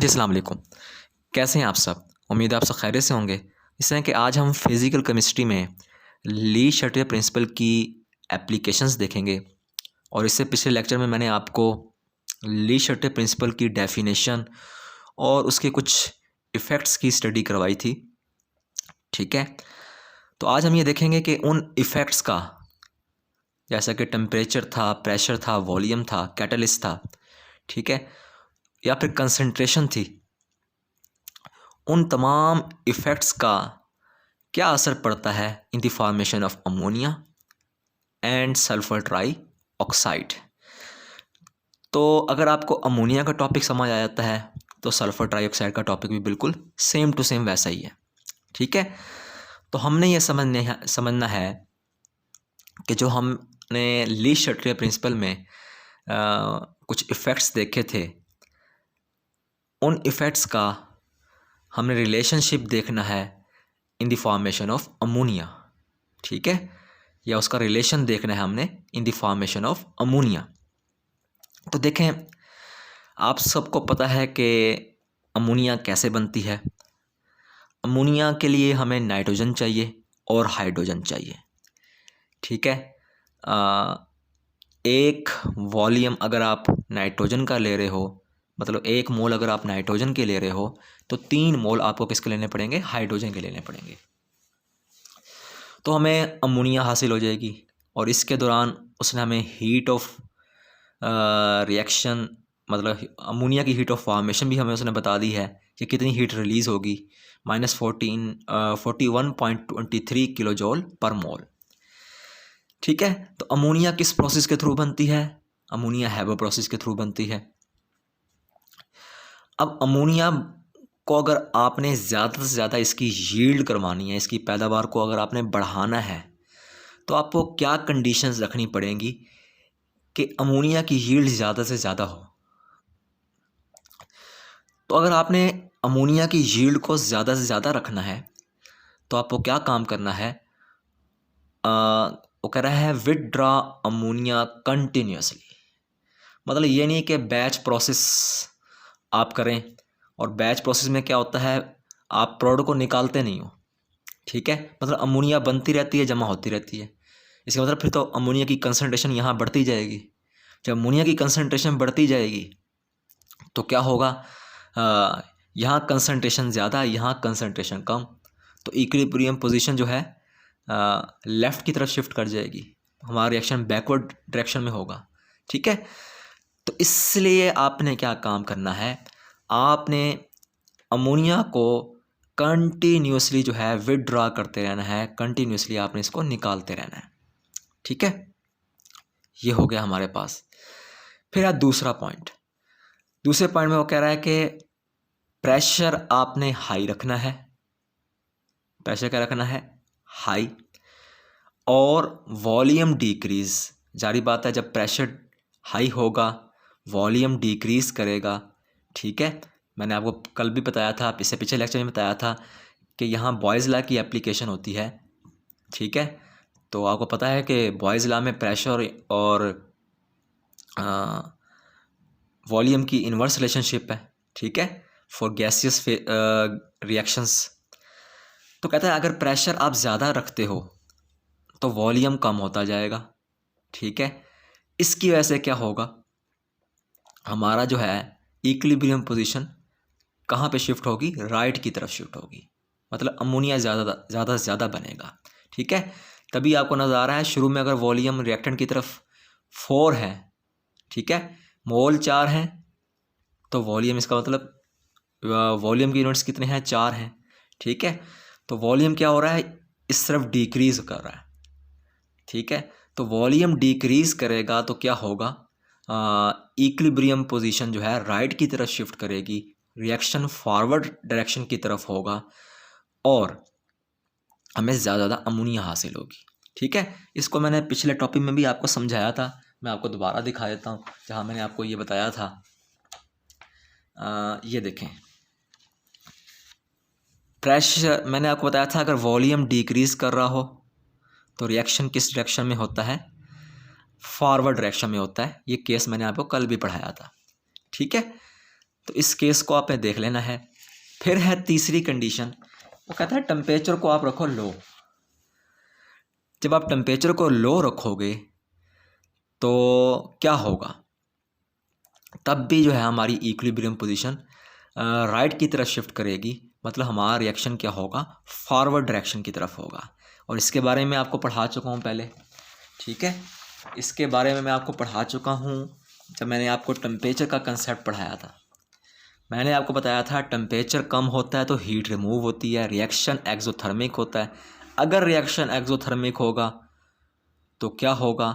जी अस्सलाम वालेकुम। कैसे हैं आप सब? उम्मीद है आप सब खैरियत से होंगे। इस तरह कि आज हम फिज़िकल केमिस्ट्री में ली शर्टे प्रिंसिपल की एप्लीकेशंस देखेंगे और इससे पिछले लेक्चर में मैंने आपको ली शर्टे प्रिंसिपल की डेफिनेशन और उसके कुछ इफ़ेक्ट्स की स्टडी करवाई थी। ठीक है? तो आज हम ये देखेंगे कि उन इफ़ेक्ट्स का, जैसा कि टेम्परेचर था, प्रेशर था, वॉल्यूम था, कैटलिस्ट था, ठीक है? या फिर कंसंट्रेशन थी, उन तमाम इफ़ेक्ट्स का क्या असर पड़ता है in the formation of ammonia and sulphur try oxide. तो अगर आपको अमोनिया का टॉपिक समझ आ जाता है तो सल्फर ट्राई ऑक्साइड का टॉपिक भी बिल्कुल सेम टू सेम वैसा ही है। ठीक है? तो हमने ये समझना है कि जो हमने ली शर्टे प्रिंसिपल में कुछ इफ़ेक्ट्स देखे थे, उन इफ़ेक्ट्स का हमने रिलेशनशिप देखना है in the formation of ammonia. ठीक है? या उसका रिलेशन देखना है हमने in the formation of ammonia. तो देखें, आप सबको पता है कि अमोनिया कैसे बनती है। अमोनिया के लिए हमें नाइट्रोजन चाहिए और हाइड्रोजन चाहिए। ठीक है? एक वॉल्यूम अगर आप नाइट्रोजन का ले रहे हो, मतलब 1 मोल अगर आप नाइट्रोजन के ले रहे हो, तो 3 मोल आपको किसके लेने पड़ेंगे? हाइड्रोजन के लेने पड़ेंगे। तो हमें अमोनिया हासिल हो जाएगी और इसके दौरान उसने हमें हीट ऑफ रिएक्शन, मतलब अमोनिया की हीट ऑफ फॉर्मेशन भी हमें उसने बता दी है कि कितनी हीट रिलीज़ होगी, -41.23 किलो जॉल पर मोल। ठीक है? तो अमोनिया किस प्रोसेस के थ्रू बनती है? अमोनिया हैबो प्रोसेस के थ्रू बनती है। अब अमोनिया को अगर आपने ज़्यादा से ज़्यादा इसकी यील्ड करवानी है, इसकी पैदावार को अगर आपने बढ़ाना है, तो आपको क्या कंडीशंस रखनी पड़ेंगी कि अमोनिया की यील्ड ज़्यादा से ज़्यादा हो। तो अगर आपने अमोनिया की यील्ड को ज़्यादा से ज़्यादा रखना है तो आपको क्या काम करना है? वो कह रहा है विथड्रॉ अमोनिया कंटिन्यूसली। मतलब ये नहीं कि बैच प्रोसेस आप करें, और बैच प्रोसेस में क्या होता है, आप प्रोडक्ट को निकालते नहीं हो। ठीक है? मतलब अमोनिया बनती रहती है, जमा होती रहती है। इसका मतलब फिर तो अमोनिया की कंसनट्रेशन यहाँ बढ़ती जाएगी। जब अमोनिया की कंसनट्रेशन बढ़ती जाएगी तो क्या होगा? यहाँ कंसनट्रेशन ज़्यादा, यहाँ कंसनट्रेशन कम, तो इक्विलिब्रियम पोजीशन जो है लेफ़्ट की तरफ शिफ्ट कर जाएगी। हमारा रिएक्शन बैकवर्ड डायरेक्शन में होगा। ठीक है? तो इसलिए आपने क्या काम करना है, आपने अमोनिया को कंटिन्यूसली जो है विथड्रॉ करते रहना है, कंटिन्यूसली आपने इसको निकालते रहना है। ठीक है? ये हो गया हमारे पास। फिर दूसरा पॉइंट, दूसरे पॉइंट में वो कह रहा है कि प्रेशर आपने हाई रखना है। प्रेशर क्या रखना है? हाई। और वॉल्यूम डिक्रीज़, जारी बात है, जब प्रेशर हाई होगा वॉल्यूम डिक्रीज़ करेगा। ठीक है? मैंने आपको कल भी बताया था, इससे पिछले लेक्चर में बताया था कि यहाँ बॉयज़ लॉ की एप्लीकेशन होती है। ठीक है? तो आपको पता है कि बॉयज़ लॉ में प्रेशर और वॉल्यूम की इन्वर्स रिलेशनशिप है। ठीक है? For gaseous reactions. तो कहता है अगर प्रेशर आप ज़्यादा रखते हो तो वॉल्यूम कम होता जाएगा। ठीक है? इसकी वजह से क्या होगा, हमारा जो है इक्विलिब्रियम पोजीशन कहाँ पे शिफ्ट होगी? राइट की तरफ शिफ्ट होगी। मतलब अमोनिया ज़्यादा से ज़्यादा बनेगा। ठीक है? तभी आपको नज़र आ रहा है शुरू में अगर वॉल्यूम रिएक्टेंट की तरफ 4 है, ठीक है, मोल 4 हैं, तो वॉल्यूम, इसका मतलब वॉल्यूम की यूनिट्स कितने हैं? 4 हैं। ठीक है? तो वॉल्यूम क्या हो रहा है? इस तरफ डिक्रीज़ कर रहा है। ठीक है? तो वॉल्यूम डिक्रीज़ करेगा तो क्या होगा? इक्विलिब्रियम पोजीशन जो है राइट की तरफ शिफ्ट करेगी, रिएक्शन फॉरवर्ड डायरेक्शन की तरफ होगा और हमें ज़्यादा अमोनिया हासिल होगी। ठीक है? इसको मैंने पिछले टॉपिक में भी आपको समझाया था, मैं आपको दोबारा दिखा देता हूँ जहाँ मैंने आपको ये बताया था। ये देखें, प्रेशर मैंने आपको बताया था अगर वॉल्यूम डिक्रीज़ कर रहा हो तो रिएक्शन किस डायरेक्शन में होता है? फॉरवर्ड डायरेक्शन में होता है। ये केस मैंने आपको कल भी पढ़ाया था। ठीक है? तो इस केस को आपने देख लेना है। फिर है तीसरी कंडीशन, वो कहता है टेम्परेचर को आप रखो लो। जब आप टेम्परेचर को लो रखोगे तो क्या होगा, तब भी जो है हमारी इक्विलिब्रियम पोजीशन राइट की तरफ शिफ्ट करेगी, मतलब हमारा रिएक्शन क्या होगा, फॉरवर्ड डायरेक्शन की तरफ होगा। और इसके बारे में आपको पढ़ा चुका हूँ पहले, ठीक है, इसके बारे में मैं आपको पढ़ा चुका हूँ जब मैंने आपको टेम्परेचर का कंसेप्ट पढ़ाया था। मैंने आपको बताया था टेम्परेचर कम होता है तो हीट रिमूव होती है, रिएक्शन एक्सोथर्मिक होता है। अगर रिएक्शन एक्सोथर्मिक होगा तो क्या होगा,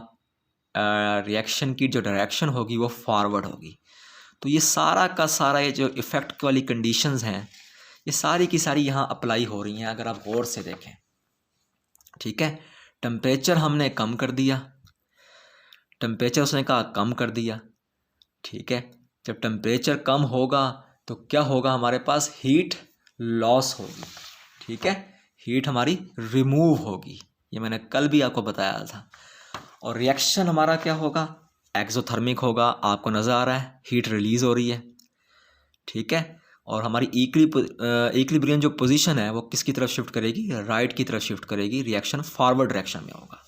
रिएक्शन की जो डायरेक्शन होगी वो फॉरवर्ड होगी। तो ये सारा का सारा ये जो इफ़ेक्ट वाली कंडीशंस हैं, ये सारी की सारी यहाँ अप्लाई हो रही हैं अगर आप गौर से देखें, ठीक है। टेम्परेचर हमने कम कर दिया, टेम्परेचर उसने कहा कम कर दिया, ठीक है। जब टेम्परेचर कम होगा तो क्या होगा, हमारे पास हीट लॉस होगी, ठीक है, हीट हमारी रिमूव होगी, ये मैंने कल भी आपको बताया था। और रिएक्शन हमारा क्या होगा, एक्सोथर्मिक होगा, आपको नज़र आ रहा है हीट रिलीज़ हो रही है, ठीक है। और हमारी इक्विलिब्रियम जो पोजीशन है वो किसकी तरफ शिफ्ट करेगी, राइट की तरफ शिफ्ट करेगी, रिएक्शन फॉरवर्ड डायरेक्शन में होगा।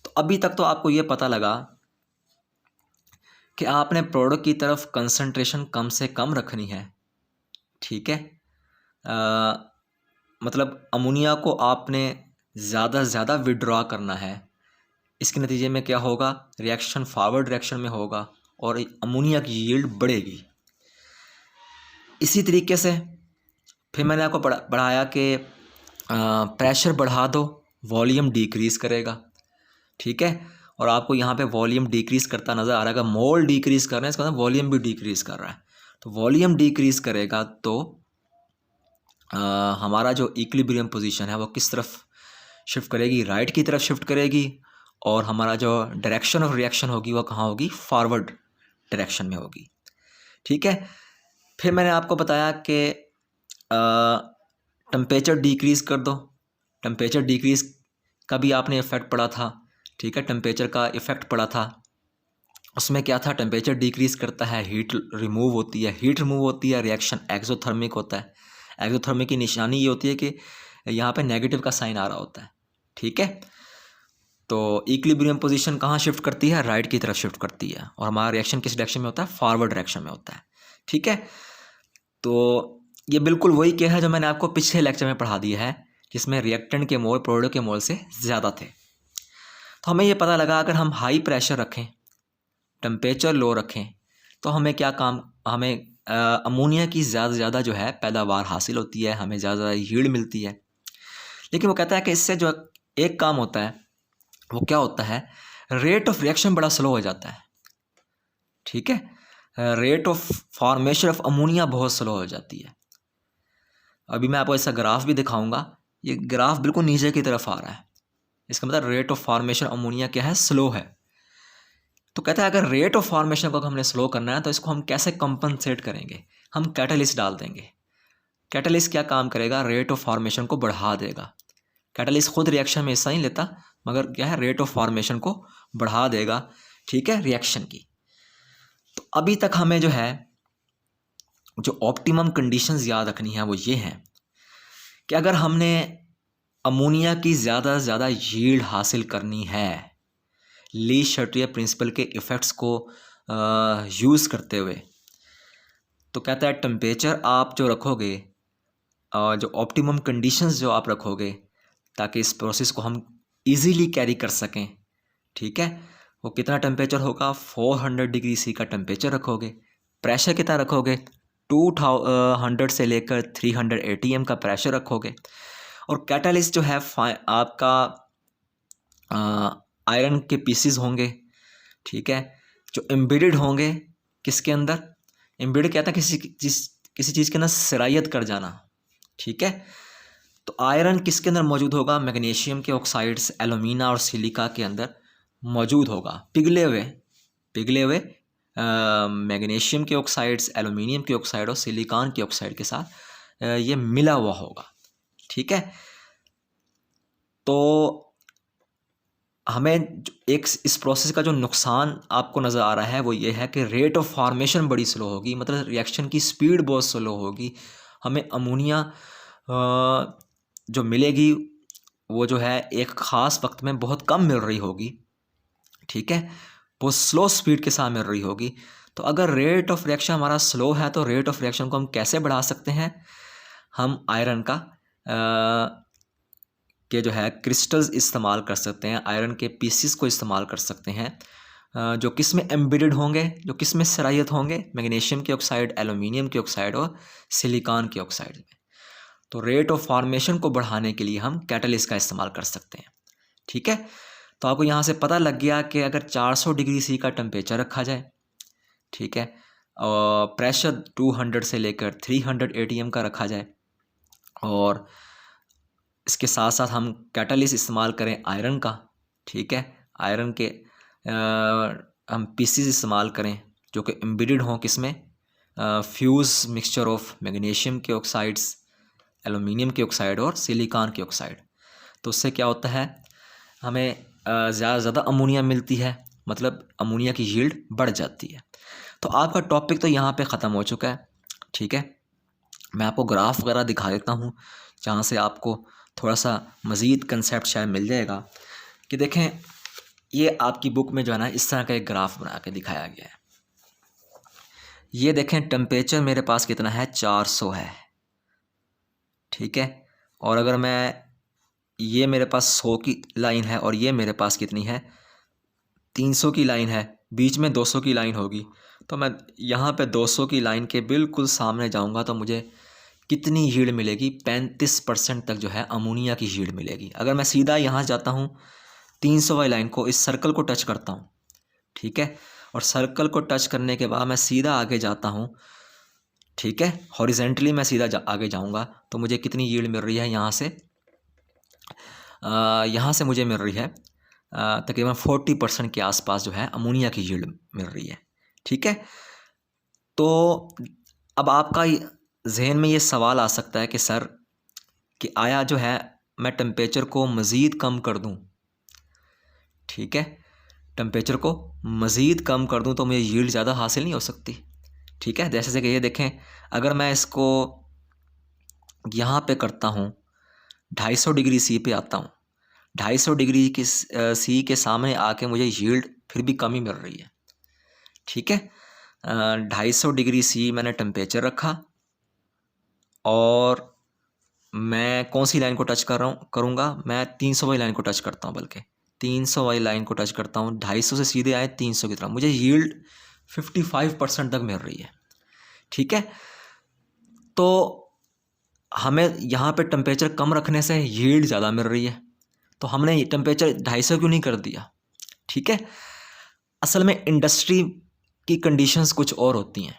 तो अभी तक तो आपको ये पता लगा कि आपने प्रोडक्ट की तरफ कंसंट्रेशन कम से कम रखनी है, ठीक है। मतलब अमोनिया को आपने ज़्यादा से ज़्यादा विड्रॉ करना है, इसके नतीजे में क्या होगा, रिएक्शन फॉरवर्ड डायरेक्शन में होगा और अमोनिया की यील्ड बढ़ेगी। इसी तरीके से फिर मैंने आपको बढ़ाया कि प्रेशर बढ़ा दो, वॉल्यूम डिक्रीज़ करेगा, ठीक है। और आपको यहाँ पे वॉल्यूम डिक्रीज़ करता नज़र आ रहा है, अगर मोल डिक्रीज़ कर रहे हैं इसका मतलब वॉल्यूम भी डिक्रीज़ कर रहा है। तो वॉल्यूम डिक्रीज़ करेगा तो हमारा जो इक्विलिब्रियम पोजीशन है वो किस तरफ शिफ्ट करेगी, राइट की तरफ शिफ्ट करेगी। और हमारा जो डायरेक्शन ऑफ रिएक्शन होगी वो कहाँ होगी, फॉरवर्ड डायरेक्शन में होगी, ठीक है। फिर मैंने आपको बताया कि टेम्परेचर डिक्रीज़ कर दो, टेम्परेचर डिक्रीज़ का भी आपने इफ़ेक्ट पढ़ा था, ठीक है, टेम्परेचर का इफ़ेक्ट पढ़ा था। उसमें क्या था, टेम्परेचर डिक्रीज़ करता है, हीट रिमूव होती है, हीट रिमूव होती है, रिएक्शन एक्सोथर्मिक होता है। एक्सोथर्मिक की निशानी ये होती है कि यहाँ पे नेगेटिव का साइन आ रहा होता है, ठीक है। तो इक्विलिब्रियम पोजीशन कहाँ शिफ्ट करती है, राइट की तरफ शिफ्ट करती है, और हमारा रिएक्शन किस डायरेक्शन में होता है, फॉरवर्ड डायरेक्शन में होता है, ठीक है। तो ये बिल्कुल वही क्या है जो मैंने आपको पिछले लेक्चर में पढ़ा दिया है, जिसमें रिएक्टेंट के मोल प्रोडक्ट के मोल से ज़्यादा थे। तो हमें ये पता लगा अगर हम हाई प्रेशर रखें, टेम्परेचर लो रखें, तो हमें क्या काम, हमें अमोनिया की ज़्यादा से ज़्यादा जो है पैदावार हासिल होती है, हमें ज़्यादा यील्ड मिलती है। लेकिन वो कहता है कि इससे जो एक काम होता है वो क्या होता है, रेट ऑफ रिएक्शन बड़ा स्लो हो जाता है, ठीक है। Rate of formation of ammonia बहुत स्लो हो जाती है। अभी मैं आपको ऐसा ग्राफ भी दिखाऊंगा, ये ग्राफ बिल्कुल नीचे की तरफ आ रहा है, इसका मतलब रेट ऑफ फॉर्मेशन अमोनिया क्या है, स्लो है। तो कहता है अगर रेट ऑफ फॉर्मेशन को हमने स्लो करना है तो इसको हम कैसे कंपनसेट करेंगे, हम कैटलिस्ट डाल देंगे। कैटलिस्ट क्या काम करेगा, रेट ऑफ फॉर्मेशन को बढ़ा देगा। कैटलिस्ट खुद रिएक्शन में हिस्सा नहीं लेता, मगर क्या है, रेट ऑफ फॉर्मेशन को बढ़ा देगा, ठीक है, रिएक्शन की। तो अभी तक हमें जो है जो ऑप्टिमम कंडीशंस याद रखनी है वो ये हैं कि अगर हमने अमोनिया की ज़्यादा से ज़्यादा यील्ड हासिल करनी है, ली शर्टियर प्रिंसिपल के इफ़ेक्ट्स को यूज़ करते हुए, तो कहता है टेम्परेचर आप जो रखोगे, जो ऑप्टिमम कंडीशंस जो आप रखोगे ताकि इस प्रोसेस को हम इजीली कैरी कर सकें, ठीक है, वो कितना टेम्परेचर होगा, 400 डिग्री सी का टेम्परेचर रखोगे। प्रेशर कितना रखोगे, 200 से लेकर 300 ATM का प्रेशर रखोगे। और कैटालिस्ट जो है आपका आयरन के पीसीज होंगे, ठीक है, जो एम्बेडेड होंगे किसके अंदर, एम्बेडेड कहता है किसी चीज़ के अंदर सरायत कर जाना, ठीक है। तो आयरन किसके अंदर मौजूद होगा, मैग्नीशियम के ऑक्साइड्स, एलुमिना और सिलिका के अंदर मौजूद होगा, पिघले हुए मैग्नीशियम के ऑक्साइड्स, एलुमिनियम के ऑक्साइड और सिलिकॉन के ऑक्साइड के साथ ये मिला हुआ होगा, ठीक है। तो हमें एक इस प्रोसेस का जो नुकसान आपको नज़र आ रहा है वो ये है कि रेट ऑफ फॉर्मेशन बड़ी स्लो होगी, मतलब रिएक्शन की स्पीड बहुत स्लो होगी। हमें अमोनिया जो मिलेगी वो जो है एक ख़ास वक्त में बहुत कम मिल रही होगी, ठीक है, वो स्लो स्पीड के साथ मिल रही होगी। तो अगर रेट ऑफ रिएक्शन हमारा स्लो है तो रेट ऑफ रिएक्शन को हम कैसे बढ़ा सकते हैं? हम आयरन का के जो है क्रिस्टल्स इस्तेमाल कर सकते हैं, आयरन के पीसीस को इस्तेमाल कर सकते हैं, जो किस में एम्बेडेड होंगे, जो किस में सरायत होंगे, मैग्नीशियम के ऑक्साइड, एल्यूमिनियम के ऑक्साइड और सिलिकॉन के ऑक्साइड में। तो रेट ऑफ फॉर्मेशन को बढ़ाने के लिए हम कैटलिस्ट का इस्तेमाल कर सकते हैं, ठीक है। तो आपको यहाँ से पता लग गया कि अगर 400 डिग्री सी का टेम्परेचर रखा जाए, ठीक है, और प्रेशर 200 से लेकर 300 एटीएम का रखा जाए, और इसके साथ साथ हम कैटलिस्ट इस्तेमाल करें आयरन का, ठीक है, आयरन के हम पीसीज इस्तेमाल करें जो कि एम्बेडेड हों किसमें, फ्यूज़ मिक्सचर ऑफ मैग्नीशियम के ऑक्साइड्स, एल्यूमिनियम के ऑक्साइड और सिलिकॉन के ऑक्साइड। तो उससे क्या होता है, हमें ज़्यादा अमोनिया मिलती है, मतलब अमोनिया की यील्ड बढ़ जाती है। तो आपका टॉपिक तो यहाँ पे ख़त्म हो चुका है, ठीक है। मैं आपको ग्राफ वगैरह दिखा देता हूँ जहाँ से आपको थोड़ा सा मज़ीद कंसेप्ट शायद मिल जाएगा। कि देखें, ये आपकी बुक में जो है ना इस तरह का एक ग्राफ बना के दिखाया गया है। ये देखें, टेम्परेचर मेरे पास कितना है, 400 है, ठीक है। और अगर मैं, ये मेरे पास 100 की लाइन है और ये मेरे पास कितनी है, 300 की लाइन है, बीच में 200 की लाइन होगी। तो मैं यहाँ पे 200 की लाइन के बिल्कुल सामने जाऊँगा तो मुझे कितनी यील्ड मिलेगी, 35% तक जो है अमोनिया की यील्ड मिलेगी। अगर मैं सीधा यहाँ जाता हूँ 300 वाली लाइन को, इस सर्कल को टच करता हूँ, ठीक है, और सर्कल को टच करने के बाद मैं सीधा आगे जाता हूँ, ठीक है, हॉरिजेंटली मैं सीधा आगे जाऊँगा तो मुझे कितनी यील्ड मिल रही है, यहाँ से मुझे मिल रही है तकरीबन 40% के आसपास जो है अमोनिया की यील्ड मिल रही है, ठीक है। तो अब आपका जहन में ये सवाल आ सकता है कि सर, कि आया जो है मैं टेम्परेचर को मज़ीद कम कर दूं, ठीक है, टेम्परेचर को मज़ीद कम कर दूं तो मुझे यील्ड ज़्यादा हासिल नहीं हो सकती, ठीक है। जैसे कि ये देखें, अगर मैं इसको यहाँ पे करता हूँ, 250 डिग्री सी पे आता हूँ, 250 डिग्री की सी के सामने आके मुझे यील्ड फिर भी कम ही मिल रही है, ठीक है। 250 डिग्री सी मैंने टेम्परेचर रखा और मैं कौन सी लाइन को टच कर रहा हूँ, करूँगा मैं 300 वाली लाइन को टच करता हूँ, बल्कि 300 वाली लाइन को टच करता हूँ, 250 से सीधे आए 300 की तरफ, मुझे यील्ड 55% तक मिल रही है, ठीक है। तो हमें यहाँ पे टेम्परेचर कम रखने से यील्ड ज़्यादा मिल रही है, तो हमने ये टेम्परेचर 250 क्यों नहीं कर दिया, ठीक है। असल में इंडस्ट्री की कंडीशंस कुछ और होती हैं,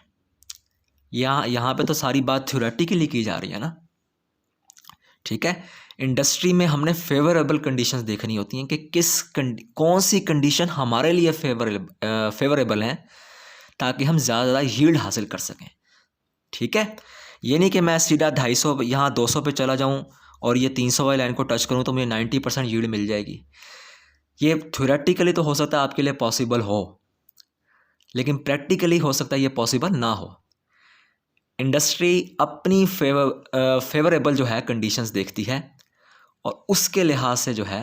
यहाँ पे तो सारी बात थ्योरेटिकली की जा रही है ना, ठीक है। इंडस्ट्री में हमने फेवरेबल कंडीशंस देखनी होती हैं कि कौन सी कंडीशन हमारे लिए फेवरेबल हैं ताकि हम ज़्यादा यील्ड हासिल कर सकें, ठीक है। ये नहीं कि मैं सीधा 250 यहाँ 200 पे चला जाऊँ और ये 300 वाली लाइन को टच करूँ तो मुझे 90% यील्ड मिल जाएगी। ये थ्योरेटिकली तो हो सकता है आपके लिए पॉसिबल हो, लेकिन प्रैक्टिकली हो सकता है ये पॉसिबल ना हो। इंडस्ट्री अपनी फेवरेबल जो है कंडीशंस देखती है और उसके लिहाज से जो है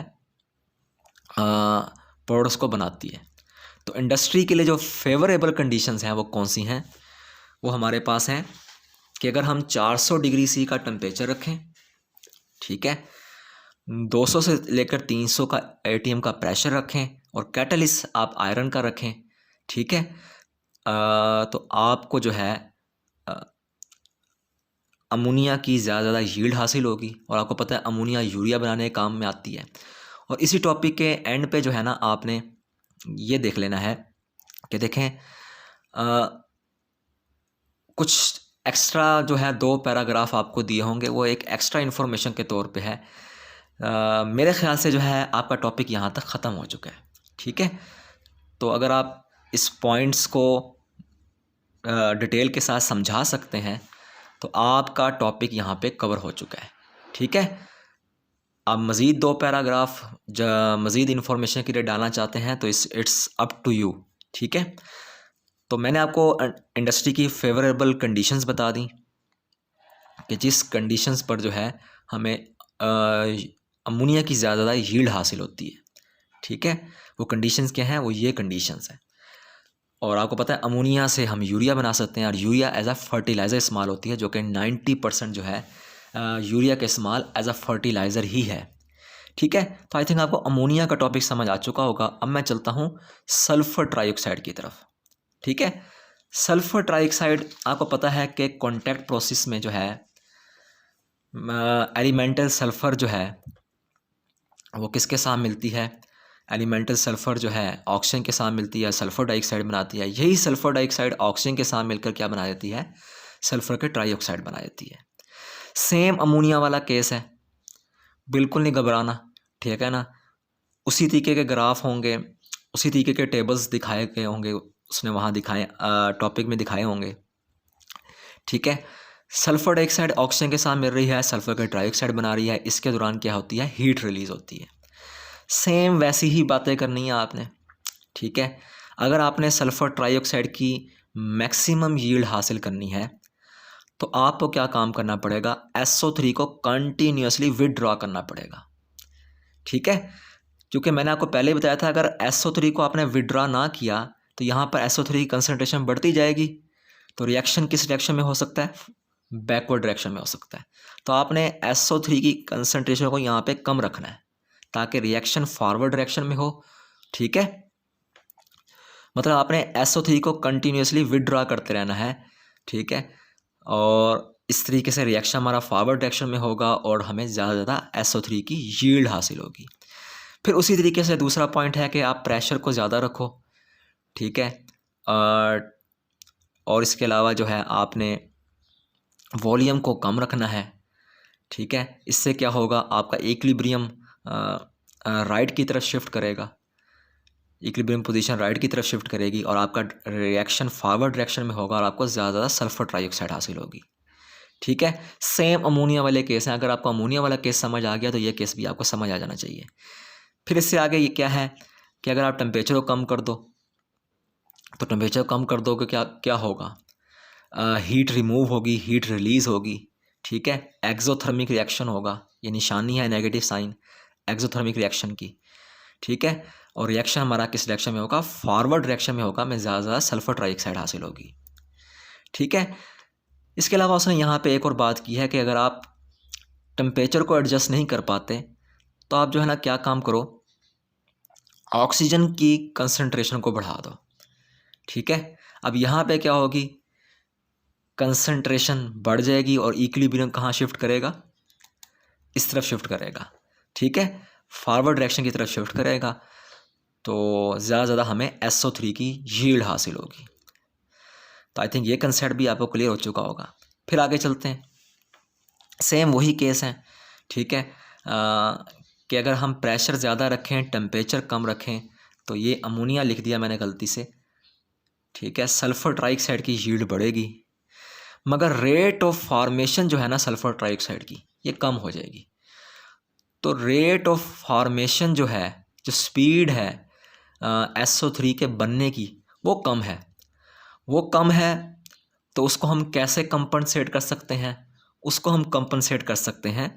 प्रोडक्ट्स को बनाती है। तो इंडस्ट्री के लिए जो फेवरेबल कंडीशंस हैं वो कौन सी हैं, वो हमारे पास हैं कि अगर हम 400 डिग्री सी का टेम्परेचर रखें, ठीक है, 200 से लेकर 300 का एटीएम का प्रेशर रखें और कैटलिस्ट आप आयरन का रखें, ठीक है, तो आपको जो है अमोनिया की ज़्यादा यील्ड हासिल होगी। और आपको पता है अमोनिया यूरिया बनाने के काम में आती है। और इसी टॉपिक के एंड पे जो है ना आपने ये देख लेना है कि देखें कुछ एक्स्ट्रा जो है 2 पैराग्राफ आपको दिए होंगे, वो एक एक्स्ट्रा इन्फॉर्मेशन के तौर पे है। मेरे ख्याल से जो है आपका टॉपिक यहाँ तक ख़त्म हो चुका है, ठीक है। तो अगर आप इस पॉइंट्स को डिटेल के साथ समझा सकते हैं तो आपका टॉपिक यहाँ पे कवर हो चुका है, ठीक है। आप मज़ीद 2 पैराग्राफ मज़ीद इन्फॉर्मेशन के लिए डालना चाहते हैं तो इट्स अप टू यू, ठीक है। तो मैंने आपको इंडस्ट्री की फेवरेबल कंडीशंस बता दी कि जिस कंडीशंस पर जो है हमें अमोनिया की ज़्यादा यील्ड हासिल होती है, ठीक है। वो कंडीशंस क्या हैं, वो ये कंडीशंस हैं। और आपको पता है अमोनिया से हम यूरिया बना सकते हैं, और यूरिया एज अ फर्टिलाइज़र इस्तेमाल होती है, जो कि 90% जो है यूरिया का इस्तेमाल एज अ फर्टिलाइज़र ही है, ठीक है। तो आई थिंक आपको अमोनिया का टॉपिक समझ आ चुका होगा। अब मैं चलता हूँ सल्फ़र ट्राइऑक्साइड की तरफ, ठीक है। सल्फ़र ट्राइऑक्साइड आपको पता है कि कॉन्टैक्ट प्रोसेस में जो है एलिमेंटल सल्फ़र जो है वो किसके साथ मिलती है, एलिमेंटल सल्फ़र जो है ऑक्सीजन के साथ मिलती है, सल्फ़र डाइऑक्साइड बनाती है। यही सल्फ़र डाइऑक्साइड ऑक्सीजन के साथ मिलकर क्या बना देती है, सल्फ़र के ट्राइऑक्साइड बना देती है। सेम अमोनिया वाला केस है, बिल्कुल नहीं घबराना, ठीक है ना। उसी तरीके के ग्राफ होंगे, उसी तरीके के टेबल्स दिखाए गए होंगे, उसने वहाँ दिखाए टॉपिक में दिखाए होंगे, ठीक है। सल्फ़र डाइऑक्साइड ऑक्सीजन के साथ मिल रही है, सल्फ़र का ट्राइऑक्साइड बना रही है, इसके दौरान क्या होती है, हीट रिलीज़ होती है। सेम वैसी ही बातें करनी है आपने, ठीक है। अगर आपने सल्फ़र ट्राइऑक्साइड की मैक्सिमम यील्ड हासिल करनी है तो आपको क्या काम करना पड़ेगा, SO3 को कंटिन्यूसली विदड्रॉ करना पड़ेगा, ठीक है। क्योंकि मैंने आपको पहले ही बताया था अगर SO3 को आपने विदड्रॉ ना किया तो यहाँ पर SO3 की कंसनट्रेशन बढ़ती जाएगी। तो रिएक्शन किस डायरेक्शन में हो सकता है, बैकवर्ड डायरेक्शन में हो सकता है। तो आपने SO3 की कंसनट्रेशन को यहाँ पे कम रखना है ताकि रिएक्शन फॉरवर्ड डायरेक्शन में हो, ठीक है। मतलब आपने SO3 को कंटिन्यूसली विदड्रॉ करते रहना है, ठीक है। और इस तरीके से रिएक्शन हमारा फॉरवर्ड डायरेक्शन में होगा और हमें ज़्यादा से ज़्यादा SO3 की यील्ड हासिल होगी। फिर उसी तरीके से दूसरा पॉइंट है कि आप प्रेशर को ज़्यादा रखो, ठीक है। और इसके अलावा जो है आपने वॉल्यूम को कम रखना है, ठीक है। इससे क्या होगा, आपका इक्विलिब्रियम राइट की तरफ शिफ्ट करेगा, इक्विलिब्रियम पोजीशन राइट की तरफ शिफ्ट करेगी और आपका रिएक्शन फॉरवर्ड डायरेक्शन में होगा और आपको ज़्यादा सल्फ़र ट्राइऑक्साइड हासिल होगी, ठीक है। सेम अमोनिया वाले केस हैं, अगर आपको अमोनिया वाला केस समझ आ गया तो ये केस भी आपको समझ आ जाना चाहिए। फिर इससे आगे ये क्या है कि अगर आप टेम्परेचर को कम कर दो तो टेम्परेचर कम कर दोगे क्या क्या होगा, हीट रिमूव होगी, हीट रिलीज़ होगी, ठीक है। एक्सोथर्मिक रिएक्शन होगा, ये निशानी है नेगेटिव साइन एक्सोथर्मिक रिएक्शन की, ठीक है। और रिएक्शन हमारा किस डायरेक्शन में होगा, फॉरवर्ड डायरेक्शन में होगा, में ज़्यादा सल्फ़र ट्राइऑक्साइड हासिल होगी, ठीक है। इसके अलावा उसने यहाँ पे एक और बात की है कि अगर आप टेम्परेचर को एडजस्ट नहीं कर पाते तो आप जो है ना क्या काम करो, ऑक्सीजन की कंसंट्रेशन को बढ़ा दो, ठीक है। अब यहाँ पे क्या होगी, कंसंट्रेशन बढ़ जाएगी और इक्विलिब्रियम कहाँ शिफ्ट करेगा, इस तरफ शिफ्ट करेगा, ठीक है, फॉरवर्ड डायरेक्शन की तरफ शिफ्ट करेगा। तो ज़्यादा ज़्यादा हमें SO3 की यील्ड हासिल होगी। तो आई थिंक ये कंसेप्ट भी आपको क्लियर हो चुका होगा। फिर आगे चलते हैं, सेम वही केस है, ठीक है। कि अगर हम प्रेशर ज़्यादा रखें, टेम्परेचर कम रखें, तो ये अमोनिया लिख दिया मैंने गलती से, ठीक है। सल्फ़र ट्राइऑक्साइड की यील्ड बढ़ेगी मगर रेट ऑफ फॉर्मेशन जो है ना सल्फ़र ट्राइऑक्साइड की, ये कम हो जाएगी। तो रेट ऑफ फॉर्मेशन जो है, जो स्पीड है SO3 के बनने की, वो कम है। वो कम है तो उसको हम कैसे कंपनसेट कर सकते हैं, उसको हम कंपनसेट कर सकते हैं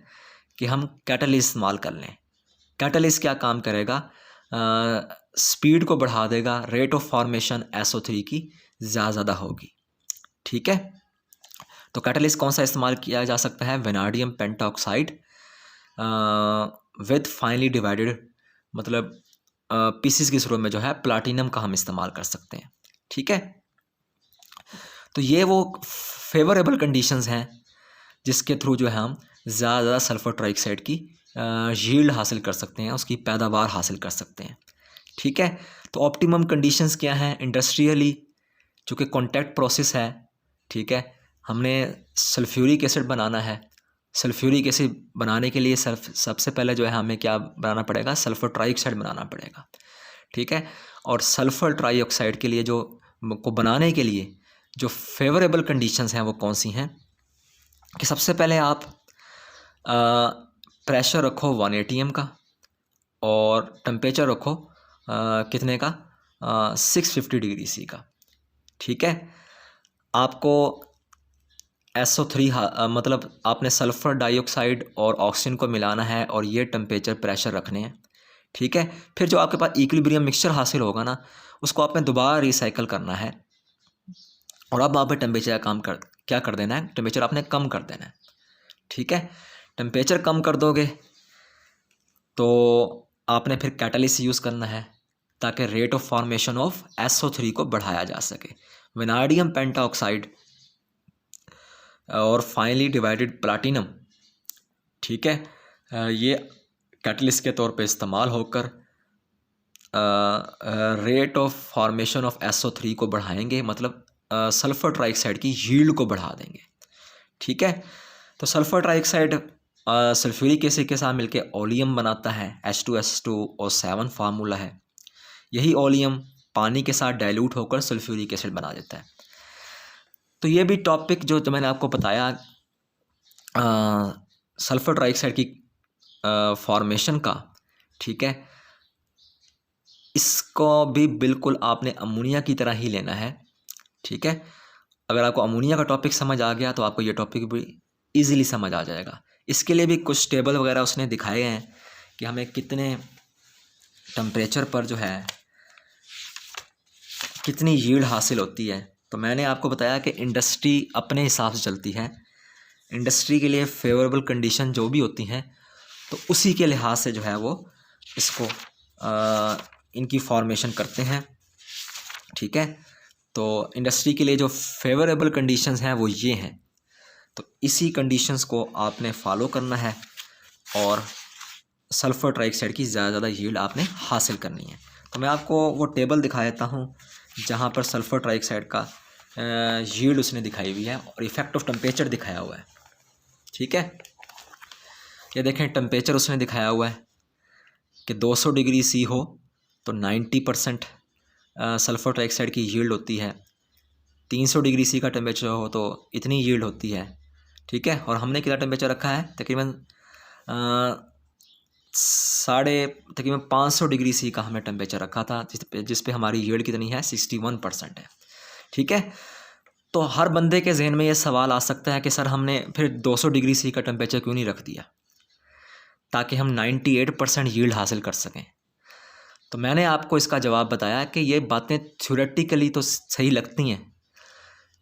कि हम कैटलिस्ट इस्तेमाल कर लें। कैटलिस्ट क्या काम करेगा, स्पीड को बढ़ा देगा, रेट ऑफ फॉर्मेशन SO3 की ज़्यादा होगी, ठीक है। तो कैटलिस्ट कौन सा इस्तेमाल किया जा सकता है, vanadium pentoxide with finally divided, मतलब पीसीस की सूरत में जो है प्लाटिनम का हम इस्तेमाल कर सकते हैं, ठीक है। तो ये वो फेवरेबल कंडीशंस हैं जिसके थ्रू जो है हम ज़्यादा सल्फ़र ट्राइऑक्साइड की यील्ड हासिल कर सकते हैं, उसकी पैदावार हासिल कर सकते हैं, ठीक है। तो ऑप्टिमम कंडीशंस क्या हैं, इंडस्ट्रियली चूँकि कॉन्टैक्ट प्रोसेस है, ठीक है, हमने सल्फ्यूरिक एसिड बनाना है। सल्फ्यूरिक एसिड बनाने के लिए सबसे पहले जो है हमें क्या बनाना पड़ेगा, सल्फ़र ट्राइऑक्साइड बनाना पड़ेगा, ठीक है। और सल्फ़र ट्राइऑक्साइड के लिए जो को बनाने के लिए जो फेवरेबल कंडीशंस हैं वो कौन सी हैं कि सबसे पहले आप प्रेशर रखो 180 एम का और टेम्परेचर रखो कितने का 650 डिग्री सी का। ठीक है, आपको SO3 मतलब आपने सल्फ़र डाइऑक्साइड और ऑक्सीजन को मिलाना है और ये टेम्परेचर प्रेशर रखने हैं। ठीक है, फिर जो आपके पास इक्विलिब्रियम मिक्सचर हासिल होगा ना, उसको आपने दोबारा रिसाइकल करना है और अब वहाँ पर टेम्परेचर क्या कर देना है, टेम्परेचर आपने कम कर देना है। ठीक है, टेम्परेचर कम कर दोगे तो आपने फिर कैटलिस्ट यूज़ करना है ताकि rate of formation of SO3 को बढ़ाया जा सके। वेनाडियम पेंटाऑक्साइड और फाइनली डिवाइडेड प्लाटिनम, ठीक है, ये कैटलिस्ट के तौर पे इस्तेमाल होकर rate of formation of SO3 को बढ़ाएंगे, मतलब सल्फ़र ट्राइऑक्साइड की यील्ड को बढ़ा देंगे। ठीक है, तो सल्फ़र ट्राइऑक्साइड सल्फ्यूरिक एसिड के साथ मिलकर ओलियम बनाता है, H2SO7 फार्मूला है। यही ओलियम पानी के साथ डाइल्यूट होकर सल्फ्यूरिक एसिड बना देता है। तो ये भी टॉपिक जो मैंने आपको बताया सल्फ़र ट्राइऑक्साइड की फॉर्मेशन का, ठीक है, इसको भी बिल्कुल आपने अमोनिया की तरह ही लेना है। ठीक है, अगर आपको अमोनिया का टॉपिक समझ आ गया तो आपको ये टॉपिक भी इजीली समझ आ जाएगा। इसके लिए भी कुछ टेबल वगैरह उसने दिखाए हैं कि हमें कितने टेम्परेचर पर जो है कितनी यील्ड हासिल होती है। तो मैंने आपको बताया कि इंडस्ट्री अपने हिसाब से चलती है, इंडस्ट्री के लिए फेवरेबल कंडीशन जो भी होती हैं तो उसी के लिहाज से जो है वो इसको इनकी फॉर्मेशन करते हैं। ठीक है, तो इंडस्ट्री के लिए जो फेवरेबल कंडीशंस हैं वो ये हैं, तो इसी कंडीशंस को आपने फॉलो करना है और सल्फ़र ट्राइऑक्साइड की ज़्यादा ज़्यादा यील्ड आपने हासिल करनी है। तो मैं आपको वो टेबल दिखा देता हूँ जहाँ पर सल्फ़र ट्राइऑक्साइड का यील्ड उसने दिखाई हुई है और इफ़ेक्ट ऑफ टेम्परेचर दिखाया हुआ है। ठीक है, ये देखें टेम्परेचर उसने दिखाया हुआ है कि 200 डिग्री सी हो तो 90% सल्फ़र ट्राइऑक्साइड की यील्ड होती है, 300 डिग्री सी का टेम्परेचर हो तो इतनी यील्ड होती है। ठीक है, और हमने कितना टेम्परेचर रखा है, तकरीबन तकरीबन 500 डिग्री सी का हमने टेम्परेचर रखा था, जिस पे हमारी यील्ड कितनी है 61% है। ठीक है, तो हर बंदे के जहन में ये सवाल आ सकता है कि सर हमने फिर 200 डिग्री सी का टेम्परेचर क्यों नहीं रख दिया ताकि हम 98% यील्ड हासिल कर सकें। तो मैंने आपको इसका जवाब बताया कि ये बातें थ्योरेटिकली तो सही लगती हैं,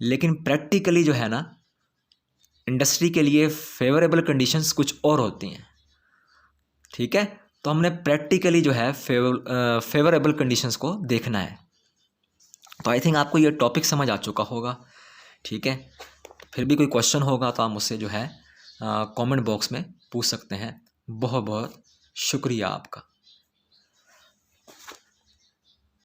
लेकिन प्रैक्टिकली जो है ना, इंडस्ट्री के लिए फेवरेबल कंडीशंस कुछ और होती हैं। ठीक है, तो हमने प्रैक्टिकली जो है फेवरेबल कंडीशंस को देखना है। तो आई थिंक आपको ये टॉपिक समझ आ चुका होगा। ठीक है, फिर भी कोई क्वेश्चन होगा तो आप मुझसे जो है कमेंट बॉक्स में पूछ सकते हैं। बहुत बहुत शुक्रिया आपका।